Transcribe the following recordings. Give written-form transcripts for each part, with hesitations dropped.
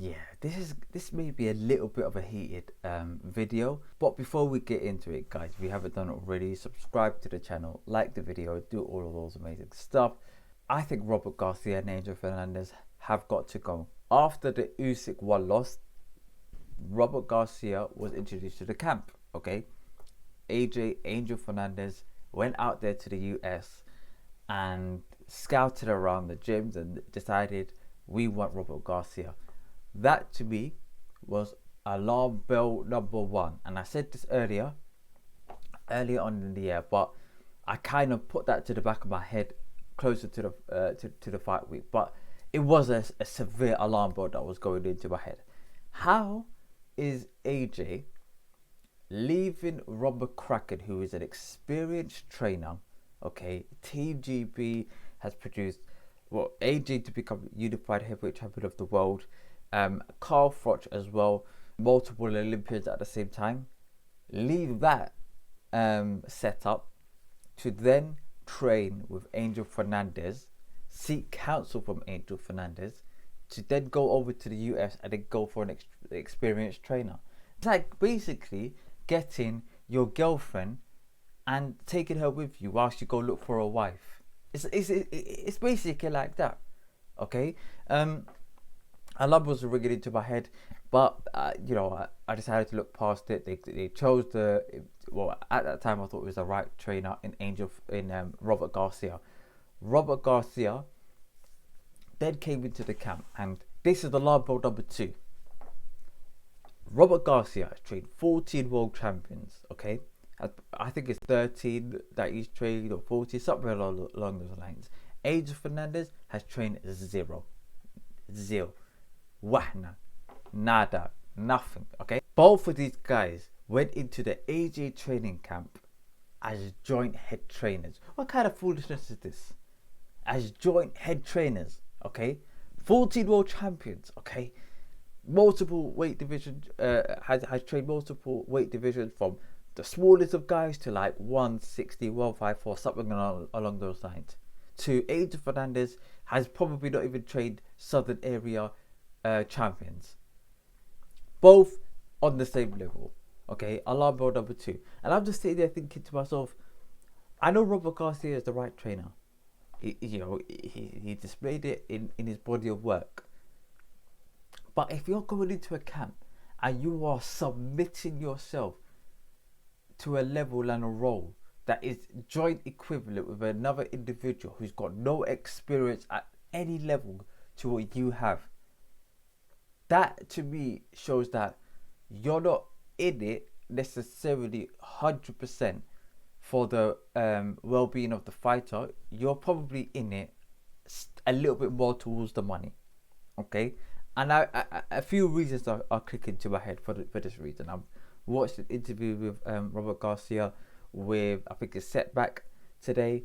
Yeah, this may be a little bit of a heated video, but before we get into it, guys, if you haven't done it already, subscribe to the channel, like the video, do all of those amazing stuff. I think Robert Garcia and Angel Fernandez have got to go. After the Usyk one loss, Robert Garcia was introduced to the camp. Okay, Angel Fernandez went out there to the US and scouted around the gyms and decided we want Robert Garcia. That to me was alarm bell number one. And I said this earlier on in the year, but I kind of put that to the back of my head closer to the fight week. But it was a severe alarm bell that was going into my head. How is AJ leaving Robert Kraken, who is an experienced trainer? Okay, TGB has produced AJ to become unified heavyweight champion of the world. Carl Froch as well, multiple Olympians at the same time. Leave that setup to then train with Angel Fernandez, seek counsel from Angel Fernandez, to then go over to the US and then go for an experienced trainer. It's like basically getting your girlfriend and taking her with you whilst you go look for a wife. It's basically like that. Okay. A lot was ringing into my head, but I decided to look past it. They chose at that time I thought it was the right trainer in Robert Garcia. Robert Garcia then came into the camp, and this is the alarm bell number 2. Robert Garcia has trained 14 world champions. Okay, I think it's 13 that he's trained, or 40, something along those lines. Angel Fernandez has trained 0. Wahna, nada, nothing. Okay, both of these guys went into the AJ training camp as joint head trainers. What kind of foolishness is this? As joint head trainers, okay? 14 world champions, okay? Multiple weight divisions, has trained multiple weight divisions, from the smallest of guys to like 160, 154, something along those lines. To Angel Fernandez has probably not even trained Southern area champions, both on the same level. Okay, alarm bell number 2. And I'm just sitting there thinking to myself, I know Robert Garcia is the right trainer. He displayed it in his body of work. But if you're going into a camp and you are submitting yourself to a level and a role that is joint equivalent with another individual who's got no experience at any level to what you have, that to me shows that you're not in it necessarily 100% for the well-being of the fighter. You're probably in it a little bit more towards the money. Okay, and a few reasons are clicking to my head for this reason. I've watched an interview with Robert Garcia with, I think, a setback today,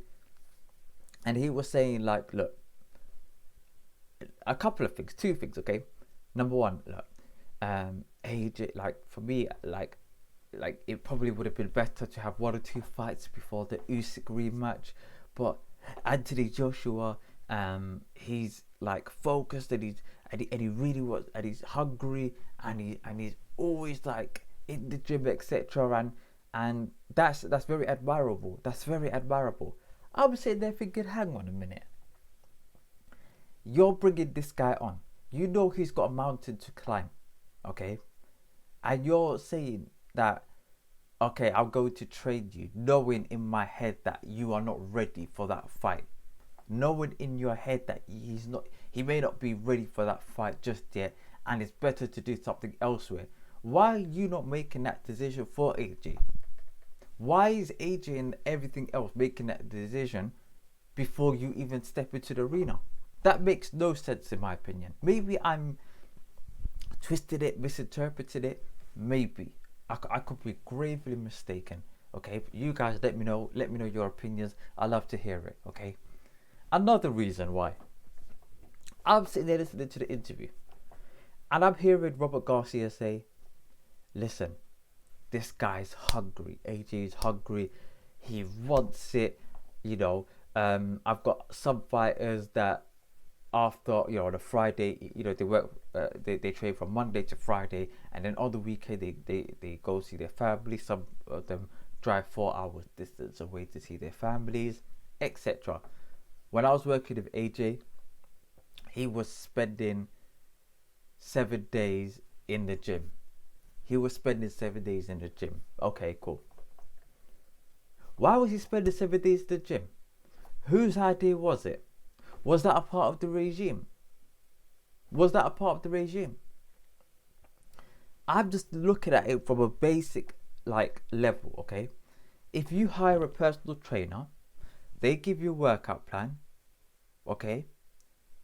and he was saying, like, look, a couple of things, 2 things. Okay, number one, look, AJ, like, for me, like it probably would have been better to have 1 or 2 fights before the Usyk rematch. But Anthony Joshua, he's like focused, and he really was, and he's hungry, and he's always like in the gym, etc. And that's very admirable. That's very admirable. I'm sitting there thinking, hang on a minute. You're bringing this guy on. You know he's got a mountain to climb, okay? And you're saying that, okay, I'm going to train you, knowing in my head that you are not ready for that fight. Knowing in your head that he may not be ready for that fight just yet, and it's better to do something elsewhere. Why are you not making that decision for AJ? Why is AJ and everything else making that decision before you even step into the arena? That makes no sense in my opinion. Maybe I'm twisted it, misinterpreted it. Maybe I could be gravely mistaken. Okay, you guys let me know your opinions. I love to hear it. Okay, another reason why I'm sitting there listening to the interview, and I'm hearing Robert Garcia say, listen, this guy's hungry. AJ is hungry. He wants it. I've got some fighters that after, you know, on a Friday, you know, they work, they train from Monday to Friday, and then on the weekend they go see their family. Some of them drive 4 hours distance away to see their families, etc. When I was working with AJ, he was spending 7 days in the gym. He was spending 7 days in the gym. Okay, cool. Why was he spending 7 days in the gym? Whose idea was it? Was that a part of the regime? Was that a part of the regime? I'm just looking at it from a basic level, okay? If you hire a personal trainer, they give you a workout plan, okay?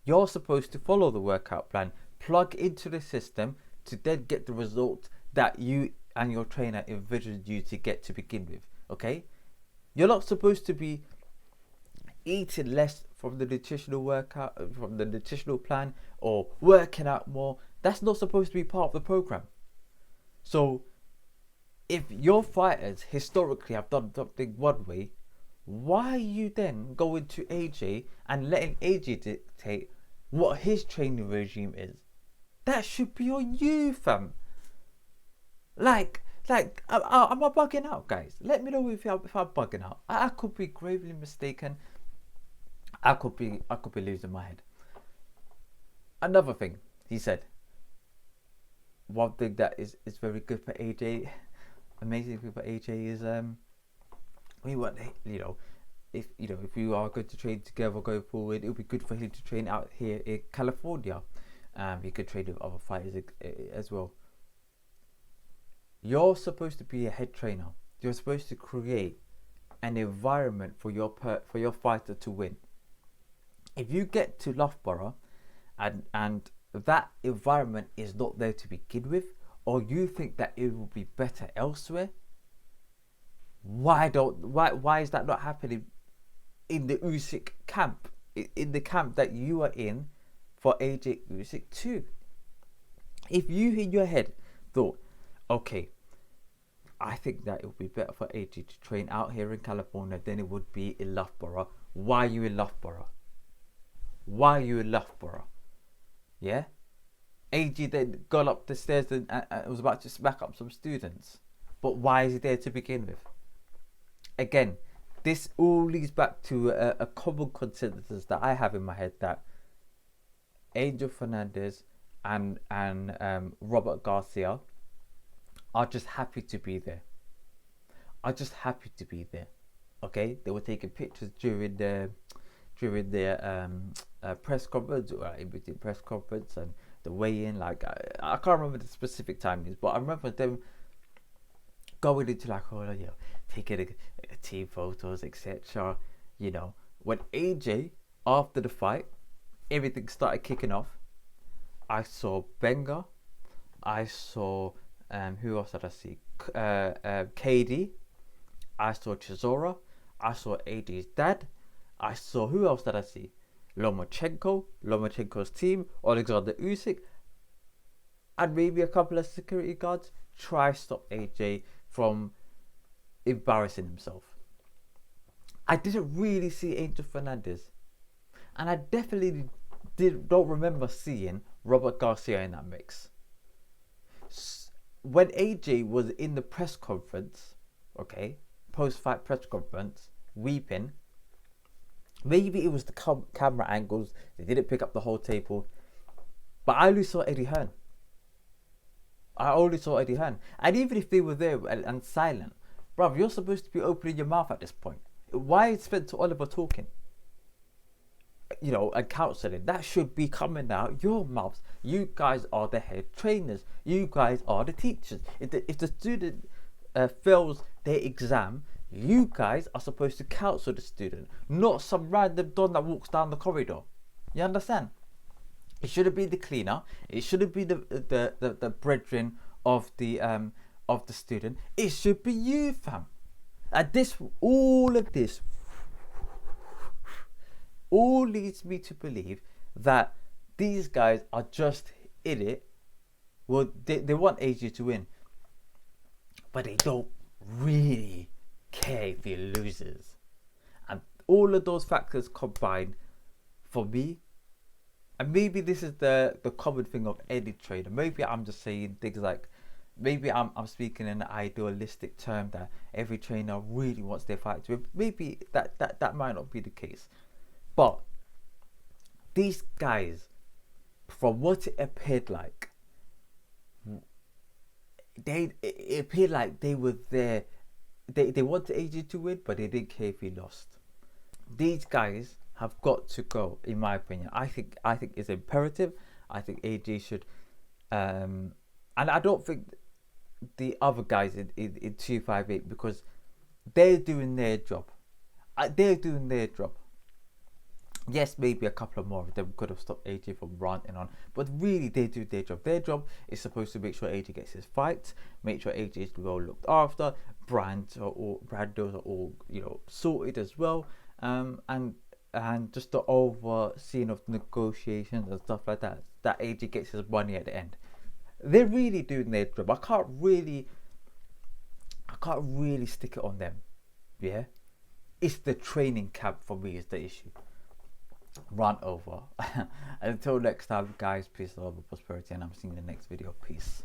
You're supposed to follow the workout plan, plug into the system to then get the results that you and your trainer envisioned you to get to begin with, okay? You're not supposed to be eating less from the nutritional workout, from the nutritional plan, or working out more. That's not supposed to be part of the program. So if your fighters historically have done something one way, why are you then going to AJ and letting AJ dictate what his training regime is? That should be on you, fam. Am I bugging out, guys? Let me know if I'm bugging out. I could be gravely mistaken. I could be losing my head. Another thing he said. One thing that is very good for AJ, amazing thing for AJ is we want, you know, if you are going to train together going forward, it would be good for him to train out here in California. He could train with other fighters as well. You're supposed to be a head trainer. You're supposed to create an environment for your fighter to win. If you get to Loughborough and that environment is not there to begin with, or you think that it will be better elsewhere, why is that not happening in the USYK camp, in the camp that you are in for AJ USYK 2? If you in your head thought, okay, I think that it would be better for AJ to train out here in California than it would be in Loughborough, why are you in Loughborough? Why are you in Loughborough? Yeah? AJ then got up the stairs and was about to smack up some students. But why is he there to begin with? Again, this all leads back to a common consensus that I have in my head, that Angel Fernandez and Robert Garcia are just happy to be there. Okay? They were taking pictures during their press conference, or in between press conference and the weigh-in. I can't remember the specific timings, but I remember them going into taking a team photos, etc. You know, when AJ, after the fight, everything started kicking off. I saw Benga, I saw who else did I see? KD, I saw Chisora, I saw AJ's dad. I saw, who else did I see? Lomachenko's team, Alexander Usyk, and maybe a couple of security guards try stop AJ from embarrassing himself. I didn't really see Angel Fernandez, and I definitely don't remember seeing Robert Garcia in that mix. When AJ was in the press conference, okay, post-fight press conference, weeping, maybe it was the camera angles, they didn't pick up the whole table, but I only saw Eddie Hearn. And even if they were there and silent, bruv, you're supposed to be opening your mouth at this point. Why is Spencer Oliver talking? You know, and counselling, that should be coming out your mouths. You guys are the head trainers. You guys are the teachers. If the student fails their exam, you guys are supposed to counsel the student, not some random don that walks down the corridor. You understand? It shouldn't be the cleaner. It shouldn't be the brethren of the student. It should be you, fam. And all of this leads me to believe that these guys are just in it. Well, they want AJ to win, but they don't really care if he loses. And all of those factors combined, for me, And maybe this is the common thing of any trainer. Maybe I'm just saying things like, maybe I'm speaking in an idealistic term that every trainer really wants their fight to win. Maybe that might not be the case. But these guys, from what it appeared like, it appeared like they were there. They wanted AJ to win, but they didn't care if he lost. These guys have got to go, in my opinion. I think it's imperative. I think AJ should, and I don't think the other guys in 258, because they're doing their job. They're doing their job. Yes, maybe a couple of more of them could have stopped AJ from ranting on, but really they do their job. Their job is supposed to make sure AJ gets his fights, make sure AJ is well looked after, brands are all sorted as well, and just the overseeing of negotiations and stuff like that. That AJ gets his money at the end. They're really doing their job. I can't really stick it on them. Yeah, it's the training camp for me is the issue. Run over. Until next time, guys, peace, love, and prosperity, and I'm seeing you in the next video. Peace.